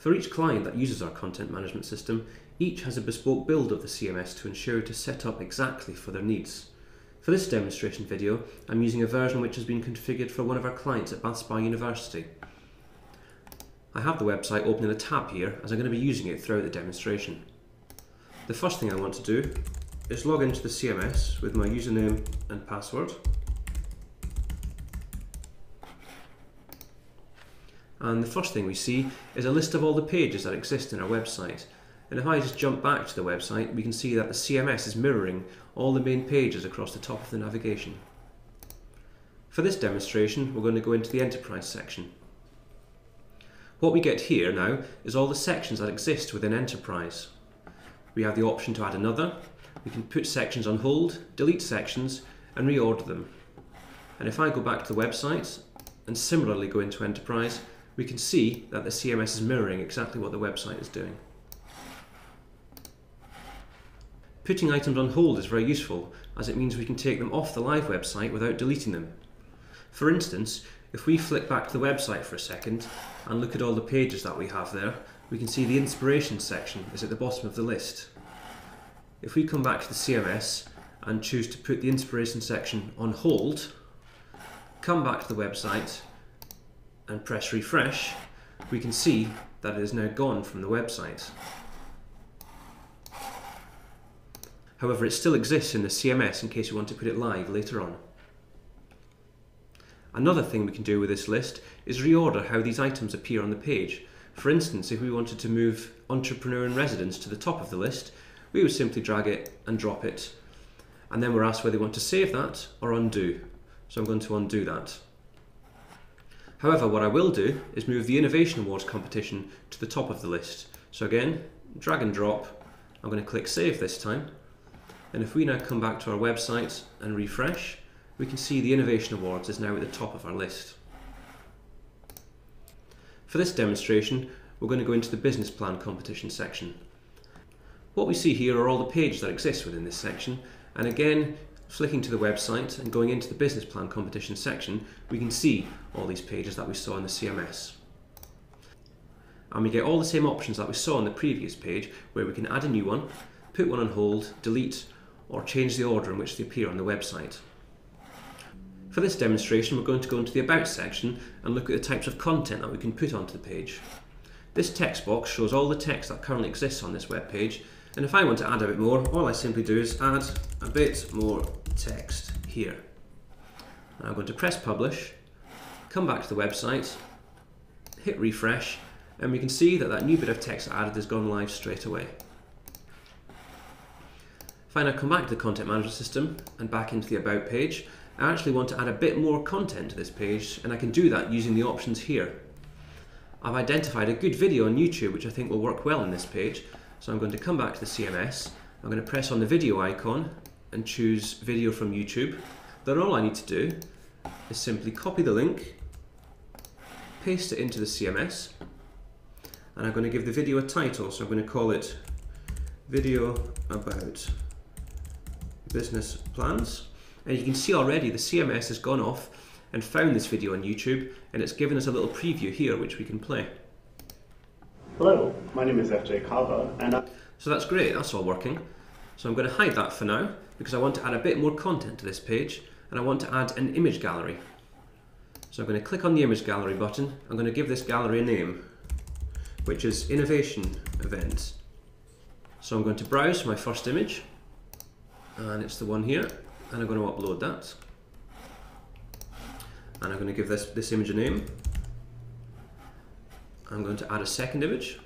For each client that uses our content management system, each has a bespoke build of the CMS to ensure to set up exactly for their needs. For this demonstration video, I'm using a version which has been configured for one of our clients at Bath Spa University. I have the website open in a tab here as I'm going to be using it throughout the demonstration. The first thing I want to do is log into the CMS with my username and password. And the first thing we see is a list of all the pages that exist in our website. And if I just jump back to the website, we can see that the CMS is mirroring all the main pages across the top of the navigation. For this demonstration, we're going to go into the Enterprise section. What we get here now is all the sections that exist within Enterprise. We have the option to add another, we can put sections on hold, delete sections, and reorder them. And if I go back to the website and similarly go into Enterprise, we can see that the CMS is mirroring exactly what the website is doing. Putting items on hold is very useful, as it means we can take them off the live website without deleting them. For instance, if we flick back to the website for a second and look at all the pages that we have there, we can see the inspiration section is at the bottom of the list. If we come back to the CMS and choose to put the inspiration section on hold, come back to the website and press refresh, we can see that it is now gone from the website. However, it still exists in the CMS in case you want to put it live later on. Another thing we can do with this list is reorder how these items appear on the page. For instance, if we wanted to move Entrepreneur in Residence to the top of the list, we would simply drag it and drop it. And then we're asked whether we want to save that or undo. So I'm going to undo that. However, what I will do is move the Innovation Awards competition to the top of the list. So again, drag and drop. I'm going to click Save this time. And if we now come back to our website and refresh, we can see the Innovation Awards is now at the top of our list. For this demonstration, we're going to go into the Business Plan Competition section. What we see here are all the pages that exist within this section, and again, flicking to the website and going into the Business Plan Competition section, we can see all these pages that we saw in the CMS. And we get all the same options that we saw on the previous page, where we can add a new one, put one on hold, delete, or change the order in which they appear on the website. For this demonstration, we're going to go into the About section and look at the types of content that we can put onto the page. This text box shows all the text that currently exists on this web page, and if I want to add a bit more, all I simply do is add a bit more text here. Now I'm going to press Publish, come back to the website, hit refresh, and we can see that that new bit of text I added has gone live straight away. If I now come back to the Content Management System and back into the About page, I actually want to add a bit more content to this page, and I can do that using the options here. I've identified a good video on YouTube which I think will work well in this page, so I'm going to come back to the CMS, I'm going to press on the video icon and choose Video from YouTube. Then all I need to do is simply copy the link, paste it into the CMS, and I'm going to give the video a title, so I'm going to call it Video About Business Plans. And you can see already the CMS has gone off and found this video on YouTube, and it's given us a little preview here which we can play. Hello, my name is FJ Carver, and So that's great, that's all working. So I'm going to hide that for now because I want to add a bit more content to this page, and I want to add an image gallery. So I'm going to click on the image gallery button. I'm going to give this gallery a name, which is Innovation Event. So I'm going to browse for my first image, and it's the one here, and I'm going to upload that. And I'm going to give this image a name. I'm going to add a second image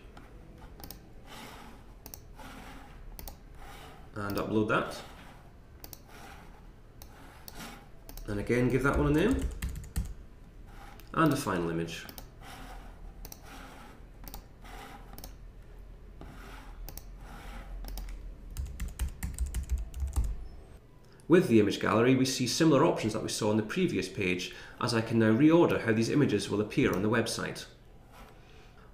and upload that. And again, give that one a name and a final image. With the image gallery, we see similar options that we saw on the previous page, as I can now reorder how these images will appear on the website.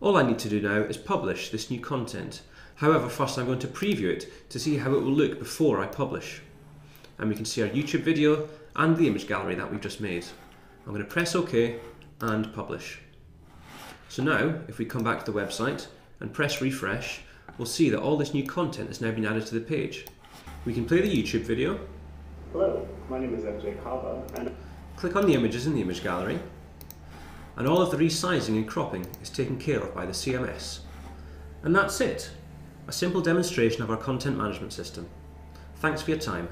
All I need to do now is publish this new content. However, first I'm going to preview it to see how it will look before I publish. And we can see our YouTube video and the image gallery that we've just made. I'm going to press OK and publish. So now, if we come back to the website and press refresh, we'll see that all this new content has now been added to the page. We can play the YouTube video. Hello, my name is FJ Carver, and Click on the images in the image gallery, and all of the resizing and cropping is taken care of by the CMS. And that's it. A simple demonstration of our content management system. Thanks for your time.